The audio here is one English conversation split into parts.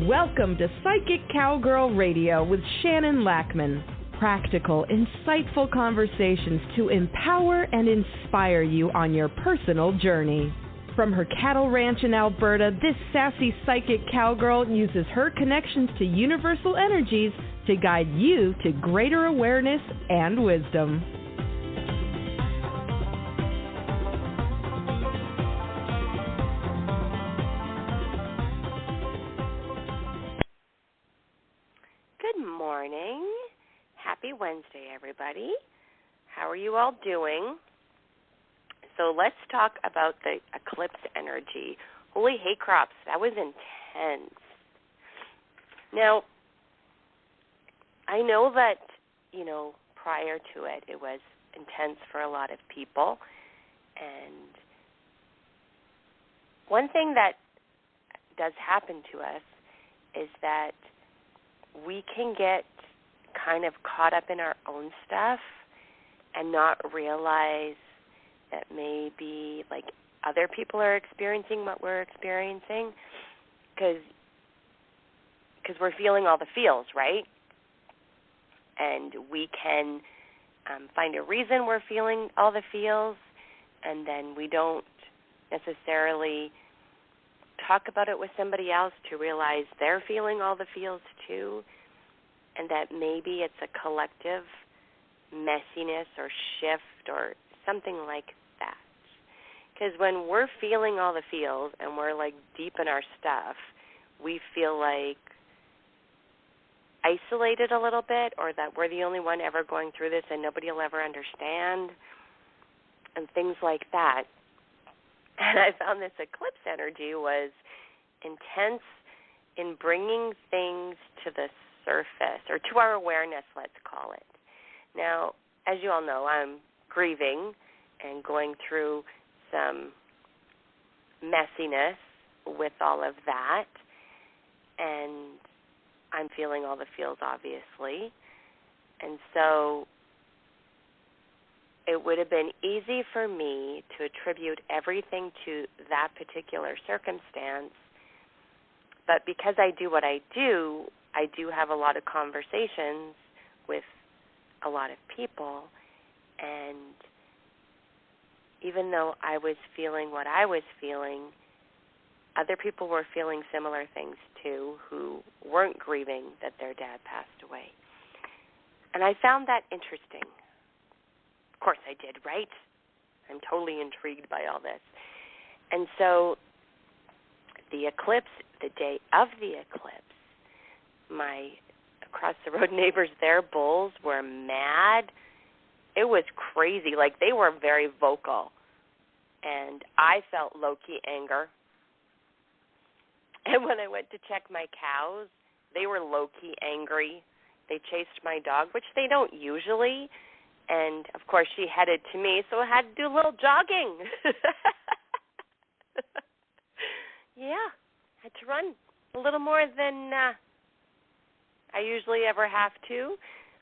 Welcome to Psychic Cowgirl Radio with Shannon Lackman. Practical, insightful conversations to empower and inspire you on your personal journey. From her cattle ranch in Alberta, this sassy psychic cowgirl uses her connections to universal energies to guide you to greater awareness and wisdom. Good morning. Happy Wednesday, everybody. How are you all doing? So let's talk about the eclipse energy. Holy hay crops, that was intense. Now, I know that, prior to it, it was intense for a lot of people. And one thing that does happen to us is that we can get kind of caught up in our own stuff and not realize that maybe like other people are experiencing what we're experiencing because we're feeling all the feels, right? And we can find a reason we're feeling all the feels, and then we don't necessarily talk about it with somebody else to realize they're feeling all the feels too, and that maybe it's a collective messiness or shift or something like that. Because when we're feeling all the feels and we're like deep in our stuff, we feel like isolated a little bit, or that we're the only one ever going through this and nobody will ever understand, and things like that. And I found this eclipse energy was intense in bringing things to the surface, or to our awareness, let's call it. Now, as you all know, I'm grieving and going through some messiness with all of that, and I'm feeling all the feels, obviously. And so it would have been easy for me to attribute everything to that particular circumstance, but because I do what I do have a lot of conversations with a lot of people, and even though I was feeling what I was feeling, other people were feeling similar things too, who weren't grieving that their dad passed away. And I found that interesting. Of course I did, right? I'm totally intrigued by all this. And so the eclipse, the day of the eclipse, my across-the-road neighbors, their bulls were mad. It was crazy. Like, they were very vocal. And I felt low-key anger. And when I went to check my cows, they were low-key angry. They chased my dog, which they don't usually. And, of course, she headed to me, so I had to do a little jogging. Yeah, I had to run a little more than I usually ever have to.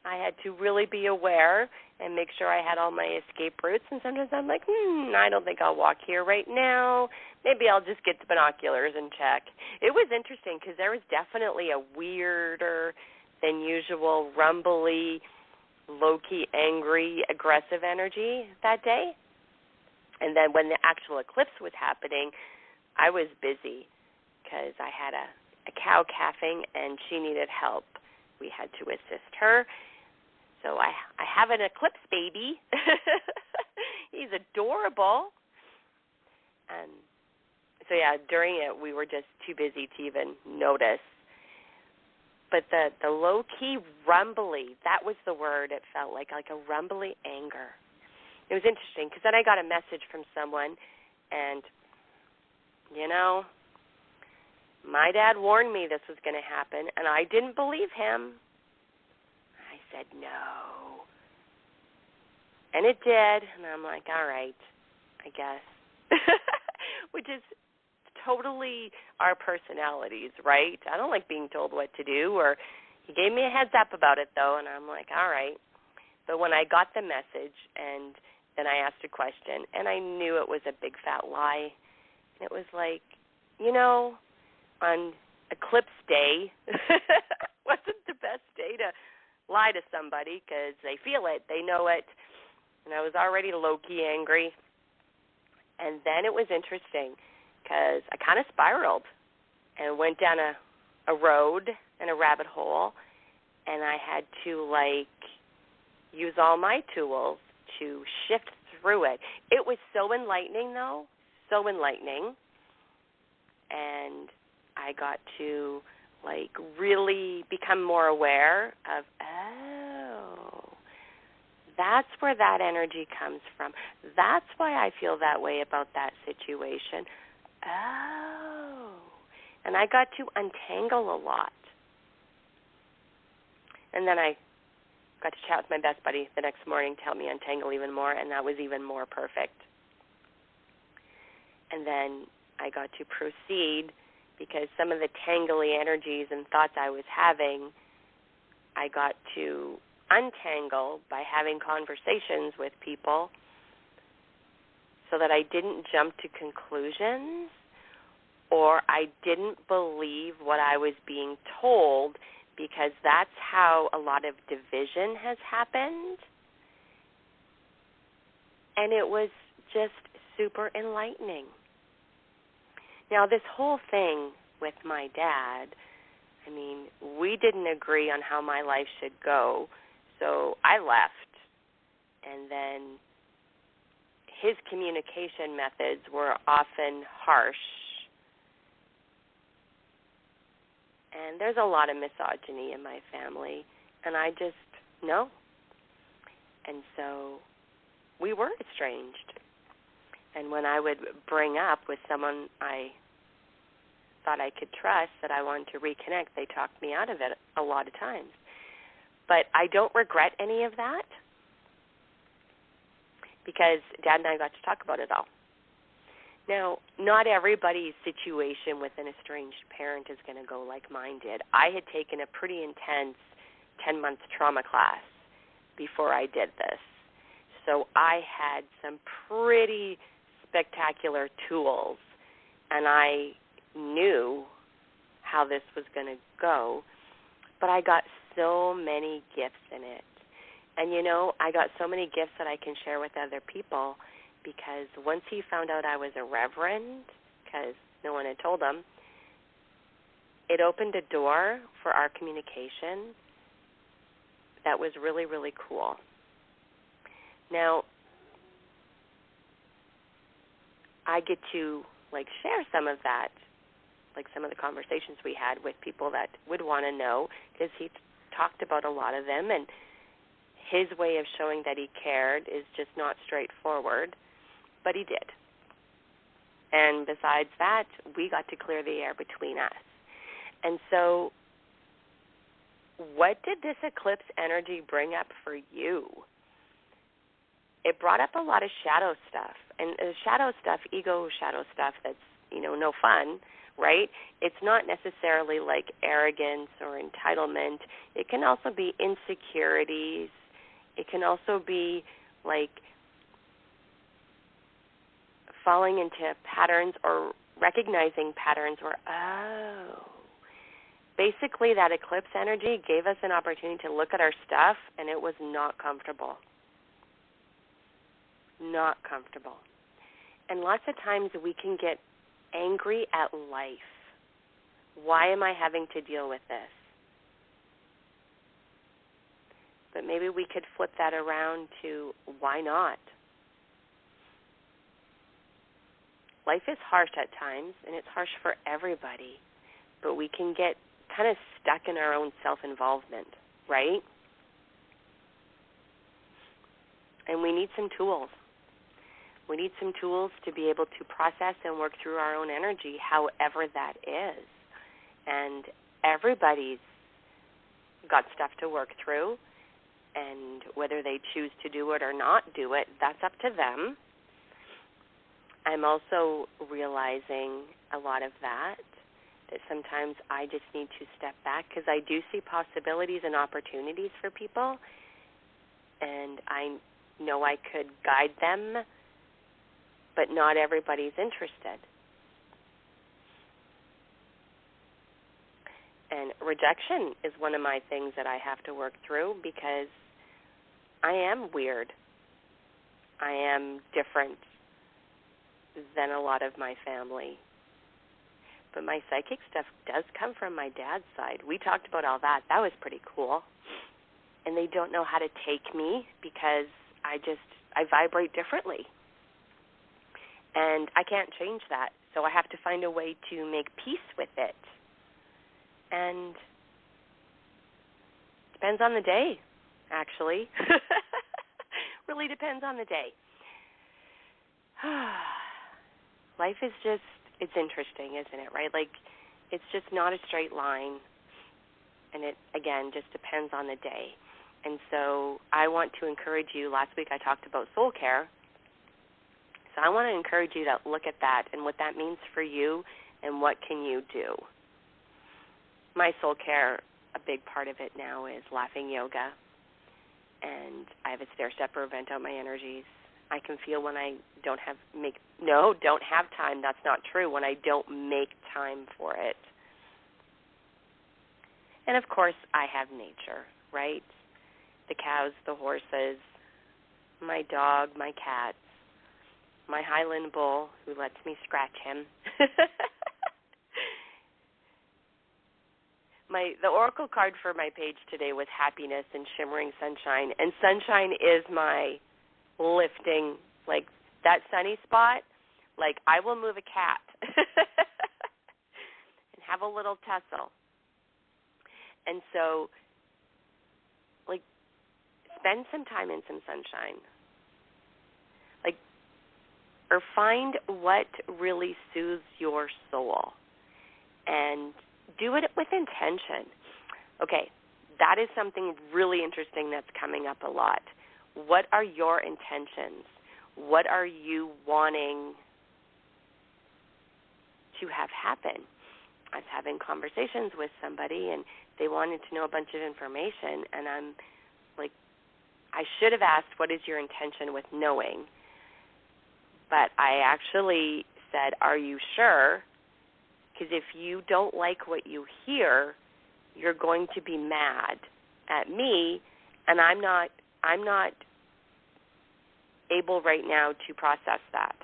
I had to really be aware and make sure I had all my escape routes. And sometimes I'm like, I don't think I'll walk here right now. Maybe I'll just get the binoculars and check. It was interesting because there was definitely a weirder than usual, rumbly, low-key, angry, aggressive energy that day. And then when the actual eclipse was happening, I was busy because I had a cow calving and she needed help. We had to assist her. So I have an eclipse baby. He's adorable. So, yeah, during it, we were just too busy to even notice. But the low-key rumbly, that was the word it felt like a rumbly anger. It was interesting because then I got a message from someone, and, my dad warned me this was going to happen, and I didn't believe him. I said no. And it did, and I'm like, all right, I guess. Which is totally our personalities, right? I don't like being told what to do, or he gave me a heads up about it, though, and I'm like, all right. But when I got the message, and then I asked a question, and I knew it was a big fat lie, and it was like, on Eclipse day wasn't the best day to lie to somebody because they feel it, they know it, and I was already low-key angry. And then it was interesting because I kind of spiraled and went down a road and a rabbit hole, and I had to, use all my tools to shift through it. It was so enlightening, though, so enlightening. And I got to, really become more aware of, that's where that energy comes from. That's why I feel that way about that situation. And I got to untangle a lot. And then I got to chat with my best buddy the next morning to help me untangle even more, and that was even more perfect. And then I got to proceed because some of the tangly energies and thoughts I was having, I got to untangle by having conversations with people so that I didn't jump to conclusions or I didn't believe what I was being told, because that's how a lot of division has happened. And it was just super enlightening. Now, this whole thing with my dad, we didn't agree on how my life should go, so I left. And then his communication methods were often harsh. And there's a lot of misogyny in my family, and I just know. And so we were estranged. And when I would bring up with someone I thought I could trust that I wanted to reconnect, they talked me out of it a lot of times. But I don't regret any of that because Dad and I got to talk about it all. Now, not everybody's situation with an estranged parent is going to go like mine did. I had taken a pretty intense 10-month trauma class before I did this. So I had some pretty spectacular tools, and I knew how this was going to go. But I got so many gifts in it. And, I got so many gifts that I can share with other people, because once he found out I was a reverend, because no one had told him, it opened a door for our communication that was really, really cool. Now, I get to, share some of that, some of the conversations we had with people that would want to know, because he talked about a lot of them, and his way of showing that he cared is just not straightforward. But he did. And besides that, we got to clear the air between us. And so what did this eclipse energy bring up for you? It brought up a lot of shadow stuff. And shadow stuff, ego shadow stuff that's, no fun, right? It's not necessarily arrogance or entitlement. It can also be insecurities. It can also be falling into patterns or recognizing patterns where, basically that eclipse energy gave us an opportunity to look at our stuff, and it was not comfortable. Not comfortable. And lots of times we can get angry at life. Why am I having to deal with this? But maybe we could flip that around to, why not? Life is harsh at times, and it's harsh for everybody, but we can get kind of stuck in our own self-involvement, right? And we need some tools. We need some tools to be able to process and work through our own energy, however that is. And everybody's got stuff to work through, and whether they choose to do it or not do it, that's up to them. I'm also realizing a lot of that sometimes I just need to step back, because I do see possibilities and opportunities for people, and I know I could guide them, but not everybody's interested. And rejection is one of my things that I have to work through because I am weird. I am different than a lot of my family. But my psychic stuff does come from my dad's side. We talked about all that. That was pretty cool. And they don't know how to take me because I vibrate differently. And I can't change that. So I have to find a way to make peace with it. And it depends on the day, actually. Really depends on the day. Life is just, it's interesting, isn't it, right? Like, it's just not a straight line. And it, again, just depends on the day. And so I want to encourage you, last week I talked about soul care. So I want to encourage you to look at that and what that means for you and what can you do. My soul care, a big part of it now is laughing yoga. And I have a stair-stepper vent out my energies. I can feel when I don't have time. That's not true. When I don't make time for it. And, of course, I have nature, right? The cows, the horses, my dog, my cats, my Highland bull who lets me scratch him. The oracle card for my page today was happiness and shimmering sunshine. And sunshine is my lifting, like that sunny spot, like I will move a cat and have a little tussle. And so, like, spend some time in some sunshine. Like, or find what really soothes your soul. And do it with intention. Okay, that is something really interesting that's coming up a lot. What are your intentions? What are you wanting to have happen? I was having conversations with somebody, and they wanted to know a bunch of information, and I'm like, I should have asked, what is your intention with knowing? But I actually said, are you sure? Because if you don't like what you hear, you're going to be mad at me, and I'm not able right now to process that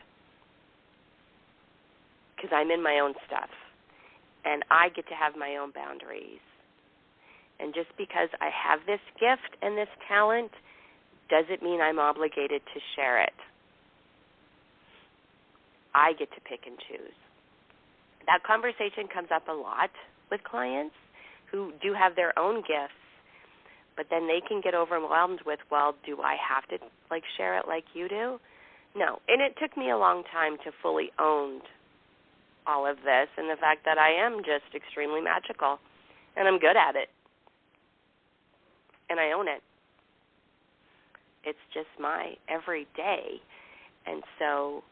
because I'm in my own stuff, and I get to have my own boundaries. And just because I have this gift and this talent doesn't mean I'm obligated to share it. I get to pick and choose. That conversation comes up a lot with clients who do have their own gifts, but then they can get overwhelmed with, well, do I have to share it like you do? No. And it took me a long time to fully own all of this and the fact that I am just extremely magical, and I'm good at it, and I own it. It's just my everyday. And so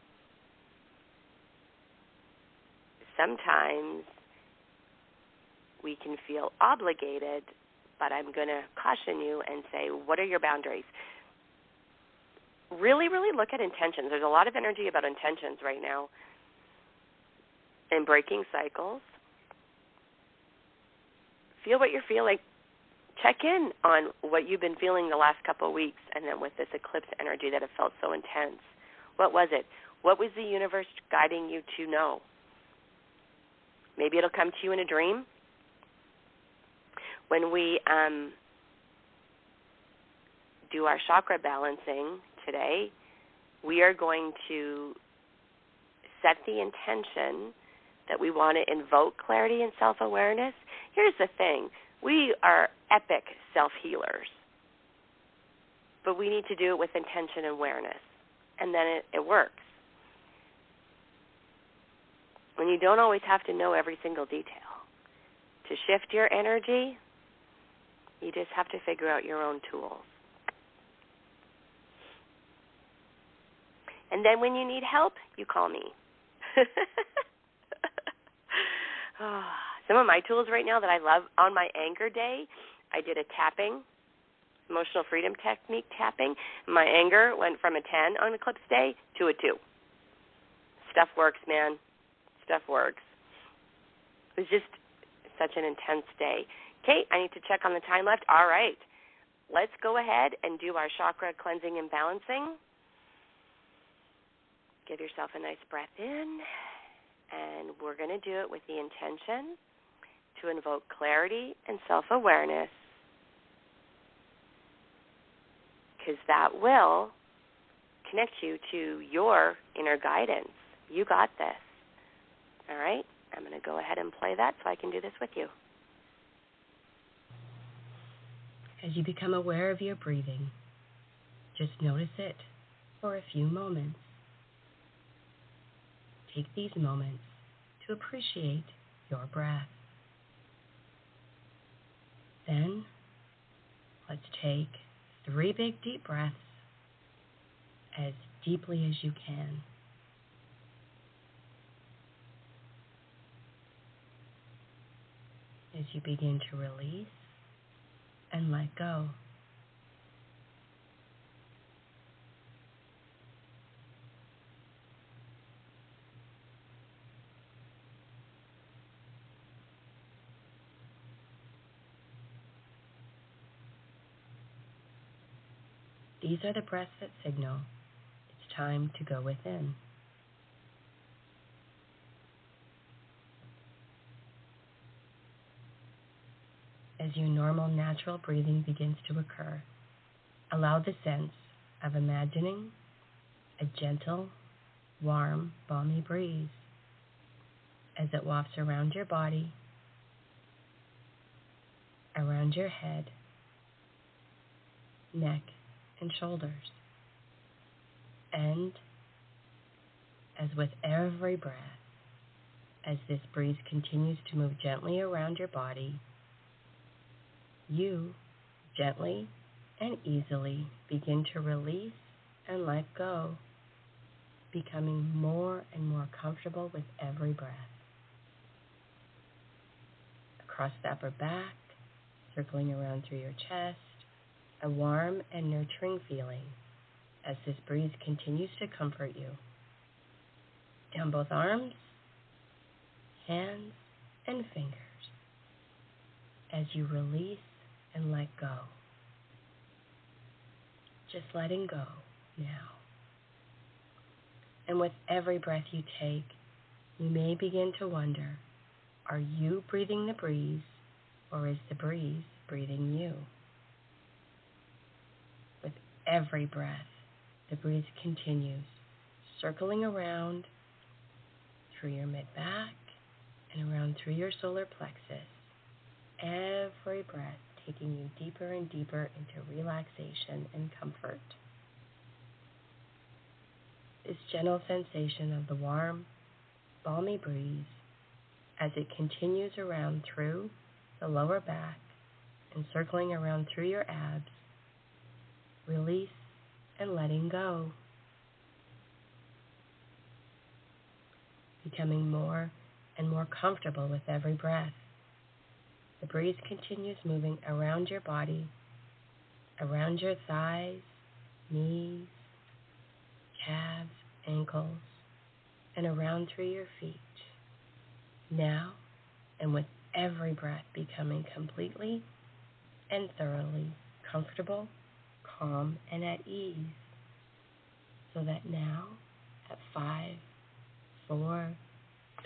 sometimes we can feel obligated, but I'm going to caution you and say, what are your boundaries? Really, really look at intentions. There's a lot of energy about intentions right now and breaking cycles. Feel what you're feeling. Check in on what you've been feeling the last couple of weeks, and then with this eclipse energy that have felt so intense. What was it? What was the universe guiding you to know? Maybe it'll come to you in a dream. When we do our chakra balancing today, we are going to set the intention that we want to invoke clarity and self-awareness. Here's the thing. We are epic self-healers, but we need to do it with intention and awareness, and then it works. When you don't always have to know every single detail. To shift your energy, you just have to figure out your own tools. And then when you need help, you call me. Some of my tools right now that I love, on my anger day, I did a tapping, emotional freedom technique tapping. My anger went from a 10 on Eclipse Day to a 2. Stuff works, man. Stuff works. It's just such an intense day. Kate, I need to check on the time left. All right. Let's go ahead and do our chakra cleansing and balancing. Give yourself a nice breath in, and we're going to do it with the intention to invoke clarity and self-awareness, because that will connect you to your inner guidance. You got this. All right? I'm going to go ahead and play that so I can do this with you. As you become aware of your breathing, just notice it for a few moments. Take these moments to appreciate your breath. Then, let's take 3 big deep breaths as deeply as you can. As you begin to release and let go. These are the breaths that signal it's time to go within. As your normal, natural breathing begins to occur, allow the sense of imagining a gentle, warm, balmy breeze as it wafts around your body, around your head, neck, and shoulders. And as with every breath, as this breeze continues to move gently around your body, you gently and easily begin to release and let go, becoming more and more comfortable with every breath. Across the upper back, circling around through your chest, a warm and nurturing feeling as this breeze continues to comfort you. Down both arms, hands, and fingers as you release and let go. Just letting go now. And with every breath you take, you may begin to wonder, are you breathing the breeze, or is the breeze breathing you? With every breath, the breeze continues, circling around through your mid-back and around through your solar plexus. Every breath taking you deeper and deeper into relaxation and comfort. This gentle sensation of the warm, balmy breeze as it continues around through the lower back and circling around through your abs, release and letting go. Becoming more and more comfortable with every breath. The breeze continues moving around your body, around your thighs, knees, calves, ankles, and around through your feet. Now, and with every breath becoming completely and thoroughly comfortable, calm, and at ease. So that now, at 5, 4,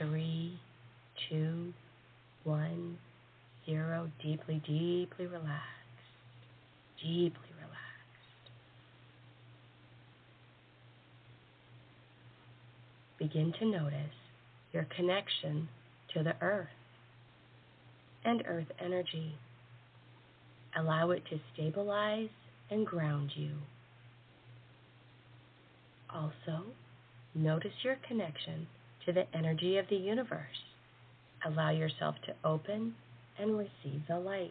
3, 2, 1, 0, deeply, deeply relaxed, deeply relaxed. Begin to notice your connection to the earth and earth energy. Allow it to stabilize and ground you. Also, notice your connection to the energy of the universe. Allow yourself to open and receive the light.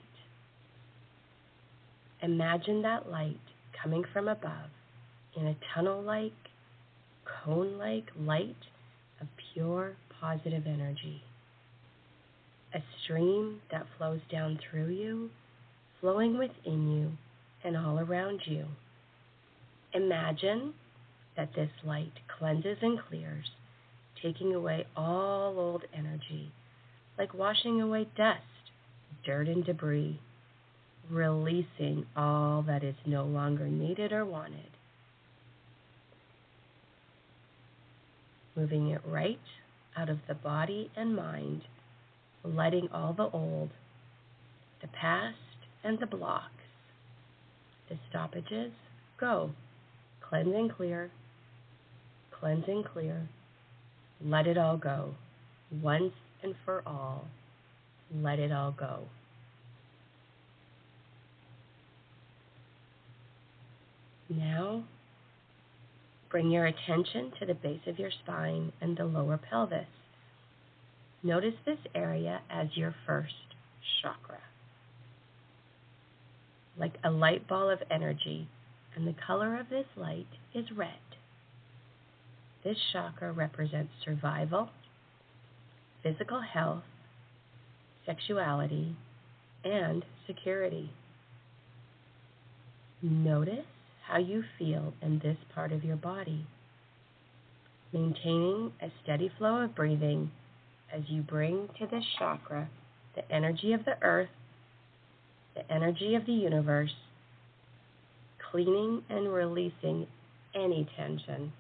Imagine that light coming from above in a tunnel-like, cone-like light of pure positive energy. A stream that flows down through you, flowing within you and all around you. Imagine that this light cleanses and clears, taking away all old energy, like washing away dust, dirt, and debris, releasing all that is no longer needed or wanted. Moving it right out of the body and mind, letting all the old, the past, and the blocks, the stoppages go. Cleanse and clear, cleanse and clear. Let it all go. Once and for all, let it all go. Now, bring your attention to the base of your spine and the lower pelvis. Notice this area as your first chakra, like a light ball of energy, and the color of this light is red. This chakra represents survival, physical health, sexuality, and security. Notice how you feel in this part of your body, maintaining a steady flow of breathing as you bring to this chakra the energy of the earth, the energy of the universe, cleaning and releasing any tension.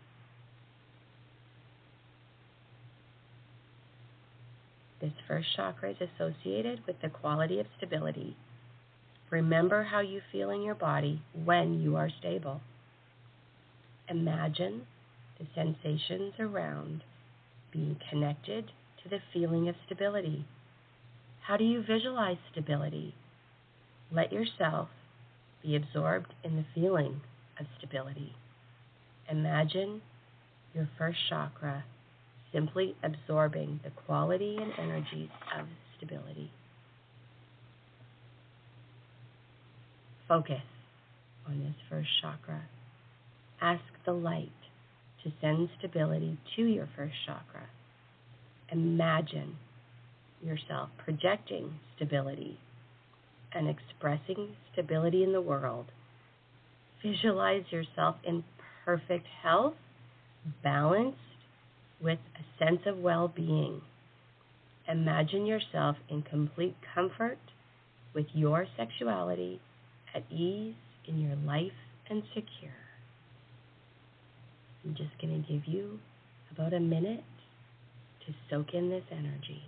This first chakra is associated with the quality of stability. Remember how you feel in your body when you are stable. Imagine the sensations around being connected to the feeling of stability. How do you visualize stability? Let yourself be absorbed in the feeling of stability. Imagine your first chakra simply absorbing the quality and energies of stability. Focus on this first chakra. Ask the light to send stability to your first chakra. Imagine yourself projecting stability and expressing stability in the world. Visualize yourself in perfect health, balanced, with a sense of well-being. Imagine yourself in complete comfort with your sexuality, at ease in your life, and secure. I'm just going to give you about a minute to soak in this energy.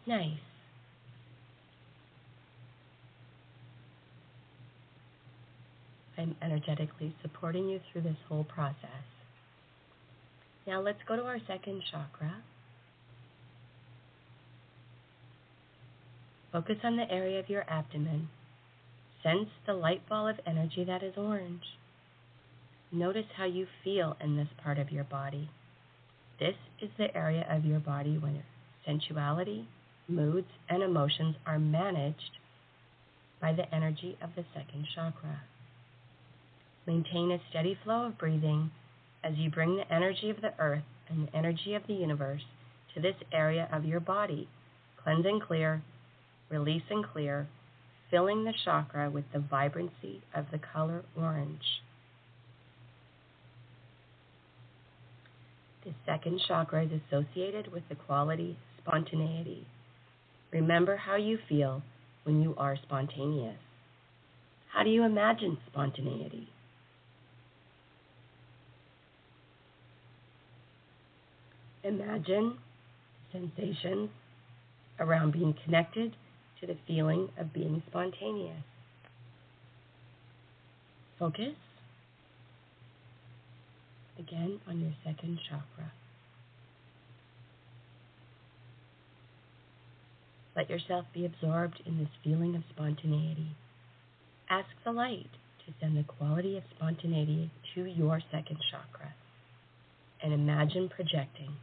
Nice. I'm energetically supporting you through this whole process. Now let's go to our second chakra. Focus on the area of your abdomen. Sense the light ball of energy that is orange. Notice how you feel in this part of your body. This is the area of your body when sensuality, moods, and emotions are managed by the energy of the second chakra. Maintain a steady flow of breathing as you bring the energy of the earth and the energy of the universe to this area of your body. Cleanse and clear, release and clear, filling the chakra with the vibrancy of the color orange. The second chakra is associated with the quality spontaneity. Remember how you feel when you are spontaneous. How do you imagine spontaneity? Imagine sensations around being connected to the feeling of being spontaneous. Focus again on your second chakra. Let yourself be absorbed in this feeling of spontaneity. Ask the light to send the quality of spontaneity to your second chakra. And imagine projecting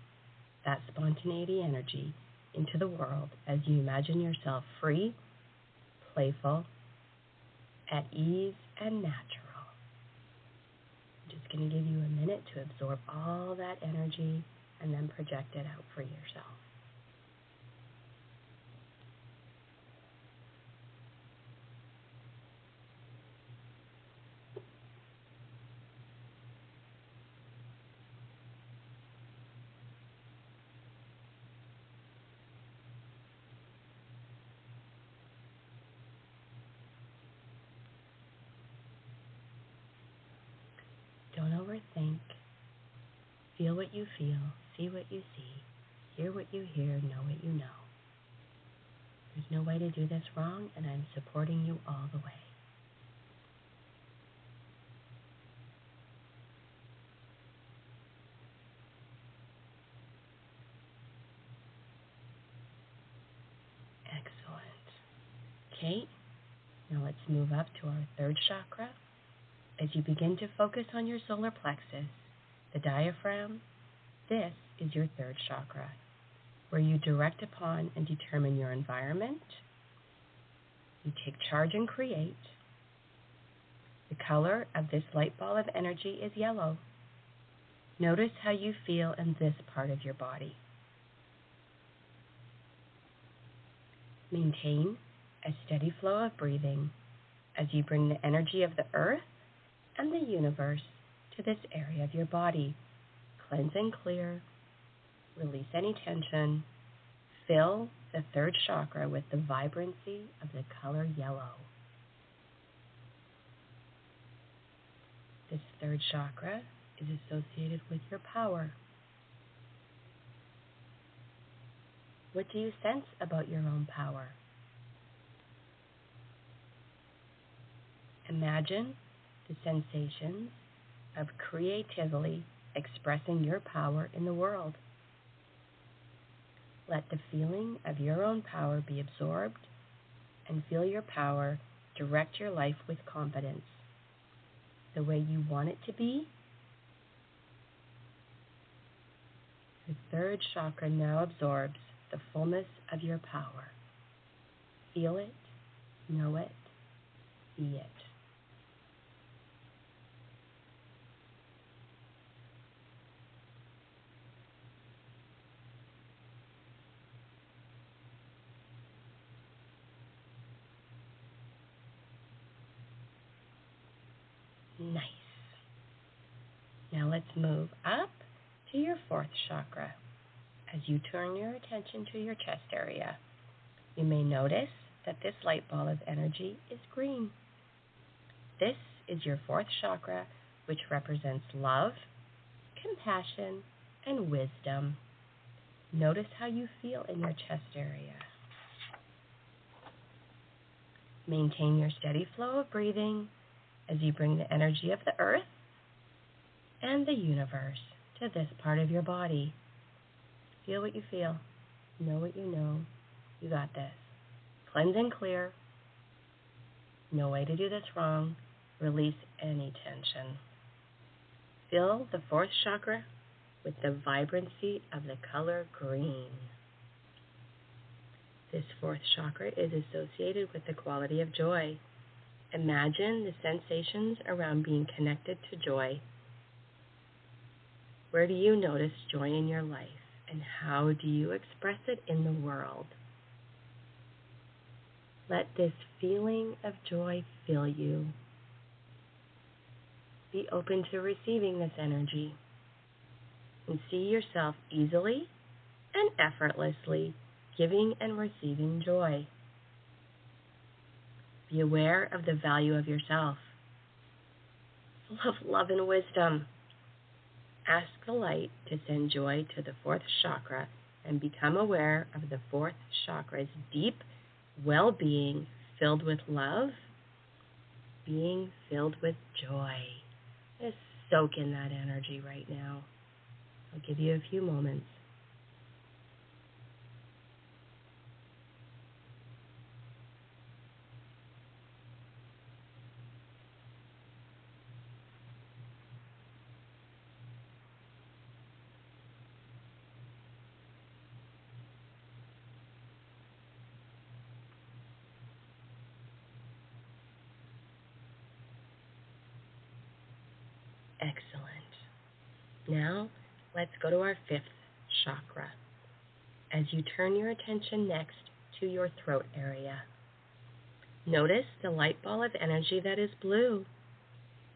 that spontaneity energy into the world as you imagine yourself free, playful, at ease and natural. I'm just going to give you a minute to absorb all that energy and then project it out for yourself. Don't overthink. Feel what you feel, see what you see, hear what you hear, know what you know. There's no way to do this wrong, and I'm supporting you all the way. Excellent. Okay, now let's move up to our third chakra. As you begin to focus on your solar plexus, the diaphragm, this is your third chakra, where you direct upon and determine your environment. You take charge and create. The color of this light ball of energy is yellow. Notice how you feel in this part of your body. Maintain a steady flow of breathing as you bring the energy of the earth and the universe to this area of your body. Cleanse and clear. Release any tension. Fill the third chakra with the vibrancy of the color yellow. This third chakra is associated with your power. What do you sense about your own power? Imagine the sensations of creatively expressing your power in the world. Let the feeling of your own power be absorbed and feel your power direct your life with confidence, the way you want it to be. The third chakra now absorbs the fullness of your power. Feel it, know it, be it. Nice. Now let's move up to your fourth chakra. As you turn your attention to your chest area, you may notice that this light ball of energy is green. This is your fourth chakra, which represents love, compassion, and wisdom. Notice how you feel in your chest area. Maintain your steady flow of breathing as you bring the energy of the earth and the universe to this part of your body. Feel what you feel. Know what you know. You got this. Cleanse and clear. No way to do this wrong. Release any tension. Fill the fourth chakra with the vibrancy of the color green. This fourth chakra is associated with the quality of joy. Imagine the sensations around being connected to joy. Where do you notice joy in your life, and how do you express it in the world? Let this feeling of joy fill you. Be open to receiving this energy, and see yourself easily and effortlessly giving and receiving joy. Be aware of the value of yourself, full of love and wisdom. Ask the light to send joy to the fourth chakra and become aware of the fourth chakra's deep well-being, filled with love, being filled with joy. Just soak in that energy right now. I'll give you a few moments. Excellent. Now, let's go to our fifth chakra. As you turn your attention next to your throat area, notice the light ball of energy that is blue.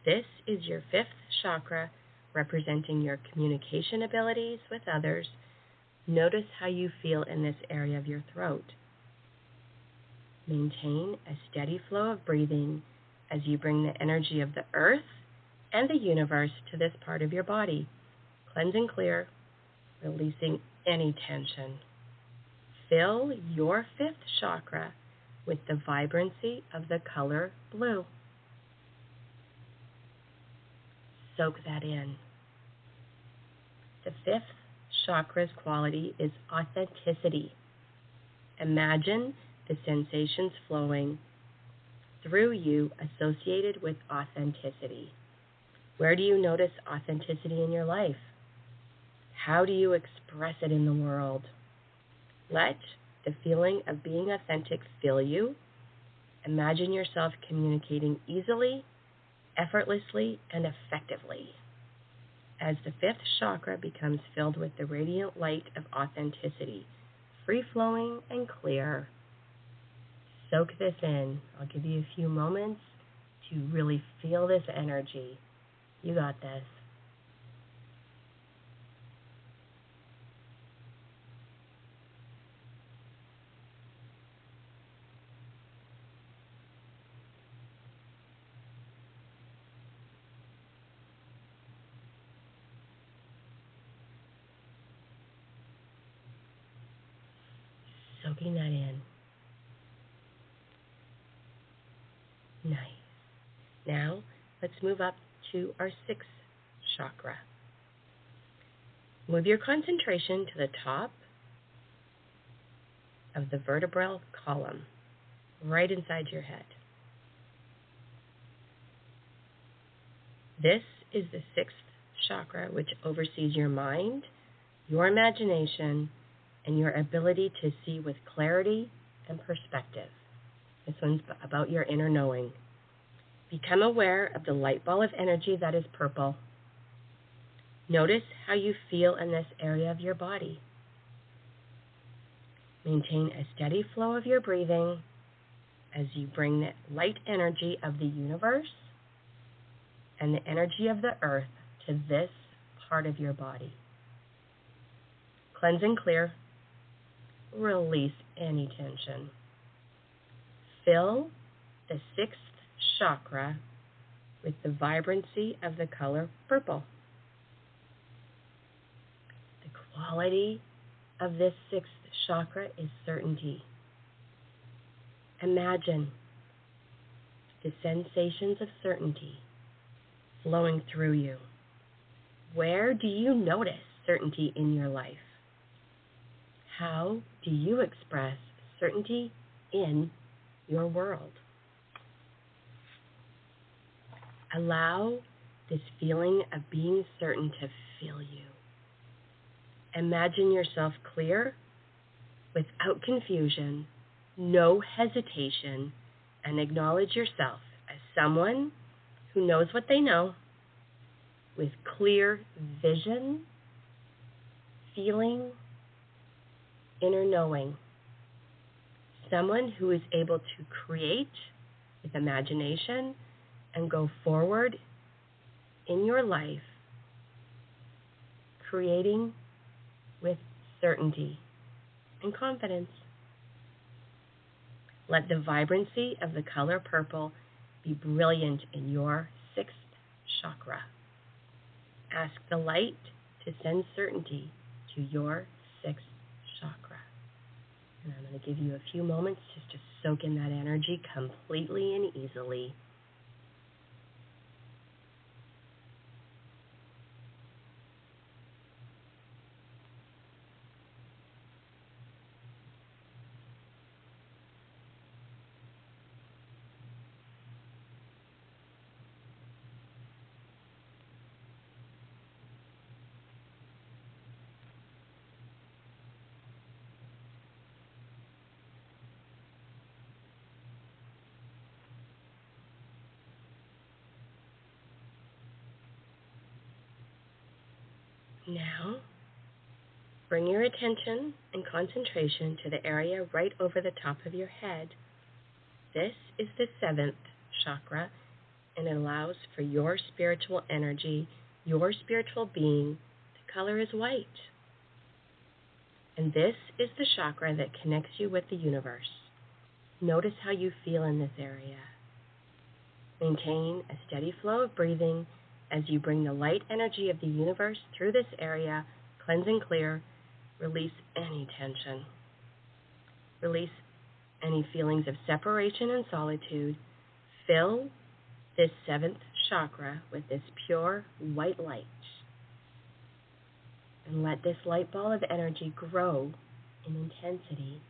This is your fifth chakra, representing your communication abilities with others. Notice how you feel in this area of your throat. Maintain a steady flow of breathing as you bring the energy of the earth and the universe to this part of your body. Cleanse and clear, releasing any tension. Fill your fifth chakra with the vibrancy of the color blue. Soak that in. The fifth chakra's quality is authenticity. Imagine the sensations flowing through you associated with authenticity. Where do you notice authenticity in your life? How do you express it in the world? Let the feeling of being authentic fill you. Imagine yourself communicating easily, effortlessly, and effectively. As the fifth chakra becomes filled with the radiant light of authenticity, free-flowing and clear. Soak this in. I'll give you a few moments to really feel this energy. You got this. Soaking that in. Nice. Now, let's move up to our sixth chakra. Move your concentration to the top of the vertebral column, right inside your head. This is the sixth chakra, which oversees your mind, your imagination, and your ability to see with clarity and perspective. This one's about your inner knowing. Become aware of the light ball of energy that is purple. Notice how you feel in this area of your body. Maintain a steady flow of your breathing as you bring the light energy of the universe and the energy of the earth to this part of your body. Cleanse and clear. Release any tension. Fill the sixth chakra with the vibrancy of the color purple. The quality of this sixth chakra is certainty. Imagine the sensations of certainty flowing through you. Where do you notice certainty in your life? How do you express certainty in your world? Allow this feeling of being certain to fill you. Imagine yourself clear, without confusion, no hesitation, and acknowledge yourself as someone who knows what they know, with clear vision, feeling, inner knowing. Someone who is able to create with imagination and go forward in your life, creating with certainty and confidence. Let the vibrancy of the color purple be brilliant in your sixth chakra. Ask the light to send certainty to your sixth chakra. And I'm going to give you a few moments just to soak in that energy completely and easily. Now, bring your attention and concentration to the area right over the top of your head. This is the 7th chakra, and it allows for your spiritual energy, your spiritual being. The color is white. And this is the chakra that connects you with the universe. Notice how you feel in this area. Maintain a steady flow of breathing as you bring the light energy of the universe through this area, cleanse and clear, release any tension. Release any feelings of separation and solitude. Fill this 7th chakra with this pure white light. And let this light ball of energy grow in intensity.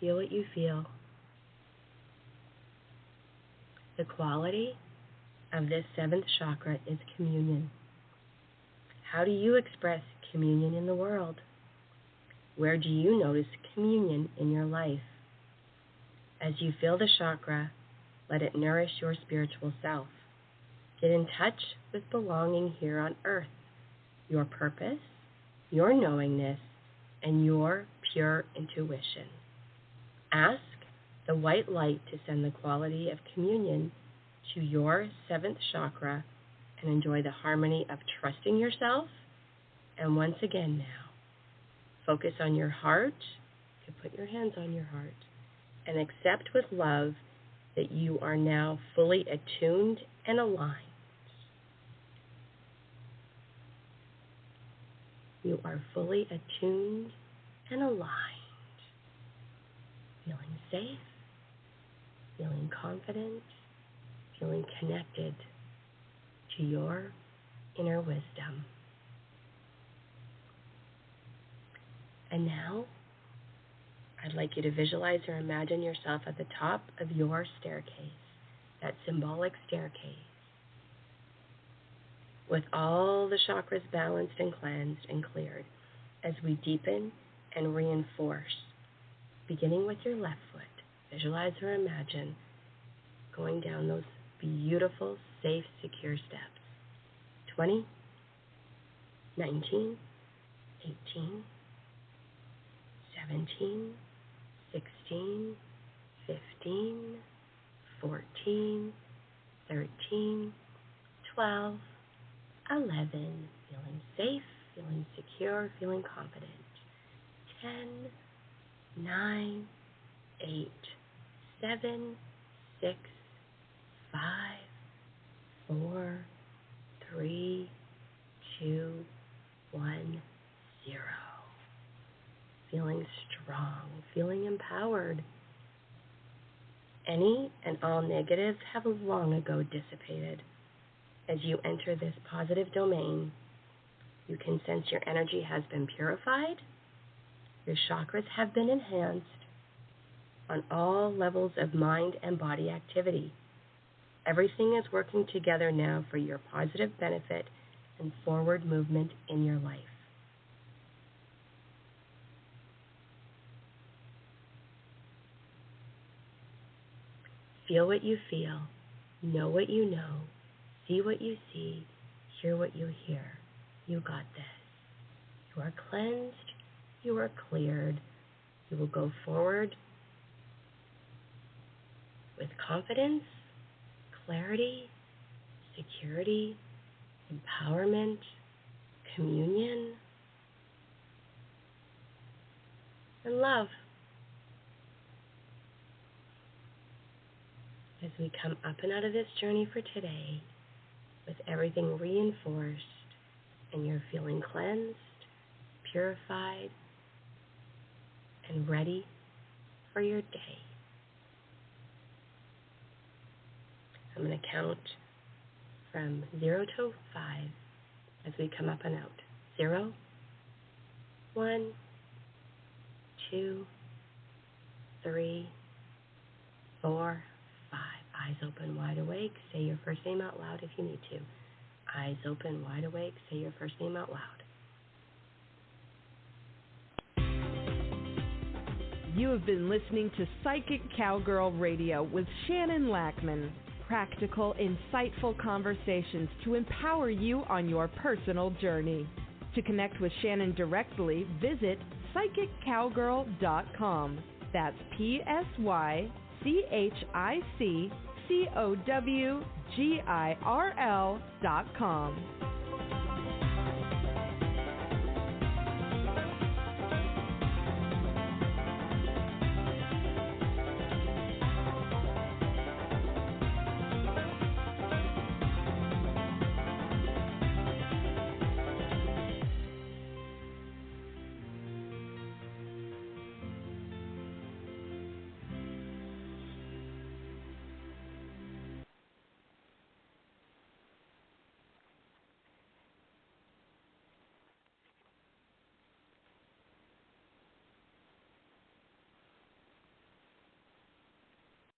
Feel what you feel. The quality of this 7th chakra is communion. How do you express communion in the world? Where do you notice communion in your life? As you fill the chakra, let it nourish your spiritual self. Get in touch with belonging here on earth, your purpose, your knowingness, and your pure intuition. Ask the white light to send the quality of communion to your 7th chakra and enjoy the harmony of trusting yourself. And once again now, focus on your heart. You can put your hands on your heart and accept with love that you are now fully attuned and aligned. You are fully attuned and aligned, feeling safe, feeling confident, feeling connected to your inner wisdom. And now, I'd like you to visualize or imagine yourself at the top of your staircase, that symbolic staircase, with all the chakras balanced and cleansed and cleared, as we deepen and reinforce, beginning with your left foot. Visualize or imagine going down those beautiful, safe, secure steps. 20, 19, 18, 17, 16, 15, 14, 13, 12, 11, feeling safe, feeling secure, feeling confident. 10, 9, 8, 7, 6, 5, 4, 3, 2, 1, 0. Feeling strong, feeling empowered. Any and all negatives have long ago dissipated. As you enter this positive domain, you can sense your energy has been purified, your chakras have been enhanced on all levels of mind and body activity. Everything is working together now for your positive benefit and forward movement in your life. Feel what you feel, know what you know, see what you see, hear what you hear. You got this. You are cleansed, you are cleared. You will go forward with confidence, clarity, security, empowerment, communion, and love. As we come up and out of this journey for today, with everything reinforced and you're feeling cleansed, purified, and ready for your day. I'm going to count from 0 to 5 as we come up and out. 0, 1, 2, 3, 4, 5. Eyes open, wide awake. Say your first name out loud if you need to. Eyes open, wide awake. Say your first name out loud. You have been listening to Psychic Cowgirl Radio with Shannon Lackman. practical, insightful conversations to empower you on your personal journey. To connect with Shannon directly, visit psychiccowgirl.com. That's Psychiccowgirl.com.